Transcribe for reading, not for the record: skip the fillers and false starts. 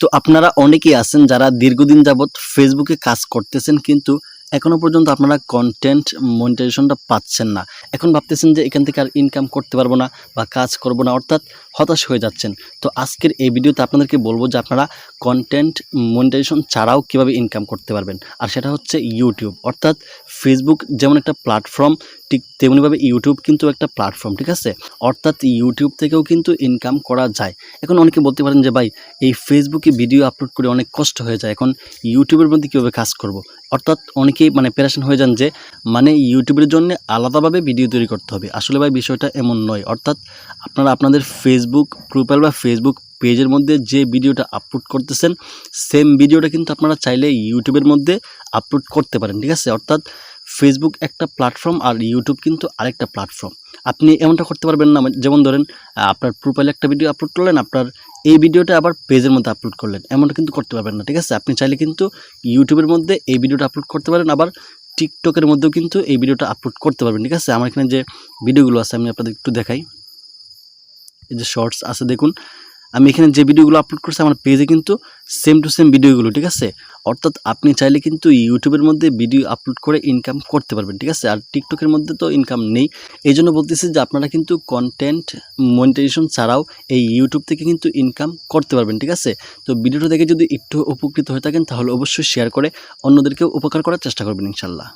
তো আপনারা অনেকেই আছেন যারা দীর্ঘদিন যাবৎ ফেসবুকে কাজ করতেছেন, কিন্তু এখনো পর্যন্ত আপনারা কন্টেন্ট মনিটাইজেশনটা পাচ্ছেন না। এখন ভাবতেছেন যে এখান থেকে আর ইনকাম করতে পারবো না বা কাজ করব না, অর্থাৎ হতাশ হয়ে যাচ্ছেন। তো আজকের এই ভিডিওতে আপনাদেরকে বলবো যে আপনারা কন্টেন্ট মনিটাইজেশন ছাড়াও কিভাবে ইনকাম করতে পারবেন। আর সেটা হচ্ছে ইউটিউব, অর্থাৎ ফেসবুক যেমন একটা প্ল্যাটফর্ম, ঠিক তেমনিভাবে ইউটিউব কিন্তু একটা প্ল্যাটফর্ম, ঠিক আছে? অর্থাৎ ইউটিউব থেকেও কিন্তু ইনকাম করা যায়। এখন অনেকে বলতে পারেন যে ভাই, এই ফেসবুকে ভিডিও আপলোড করে অনেক কষ্ট হয়ে যায়, এখন ইউটিউবের মধ্যে কীভাবে কাজ করব। অর্থাৎ অনেকেই প্যারেশান হয়ে যান যে ইউটিউবের জন্য আলাদাভাবে ভিডিও তৈরি করতে হবে। আসলে ভাই বিষয়টা এমন নয়। অর্থাৎ আপনারা আপনাদের ফেসবুক প্রোফাইল বা ফেসবুক পেজের মধ্যে যে ভিডিওটা আপলোড করতেছেন, সেম ভিডিওটা কিন্তু আপনারা চাইলে ইউটিউবের মধ্যে আপলোড করতে পারেন, ঠিক আছে? অর্থাৎ ফেসবুক একটা প্ল্যাটফর্ম আর ইউটিউব কিন্তু আরেকটা প্ল্যাটফর্ম। আপনি এমনটা করতে পারবেন না, যেমন ধরেন আপনার প্রোফাইলে একটা ভিডিও আপলোড করলেন, আপনার এই ভিডিওটা আবার পেজের মধ্যে আপলোড করলেন, এমনটা কিন্তু করতে পারবেন না, ঠিক আছে? আপনি চাইলে কিন্তু ইউটিউবের মধ্যে এই ভিডিওটা আপলোড করতে পারেন, আবার টিকটকের মধ্যেও কিন্তু এই ভিডিওটা আপলোড করতে পারবেন, ঠিক আছে? আমার এখানে যে ভিডিওগুলো আছে আমি আপনাদের একটু দেখাই। এই যে শর্টস আছে দেখুন, আমি এখানে যে ভিডিওগুলো আপলোড করছি আমার পেজে কিন্তু সেম টু সেম ভিডিওগুলো, ঠিক আছে? অর্থাৎ আপনি চাইলে কিন্তু ইউটিউবের মধ্যে ভিডিও আপলোড করে ইনকাম করতে পারবেন, ঠিক আছে? আর টিকটকের মধ্যে তো ইনকাম নেই। এই জন্য বলতেছি যে আপনারা কিন্তু কন্টেন্ট মনিটাইজেশন ছাড়াও এই ইউটিউব থেকে কিন্তু ইনকাম করতে পারবেন, ঠিক আছে? তো ভিডিওটা দেখে যদি একটু উপকৃত হয়ে থাকেন তাহলে অবশ্যই শেয়ার করে অন্যদেরকেও উপকার করার চেষ্টা করবেন ইনশাল্লাহ।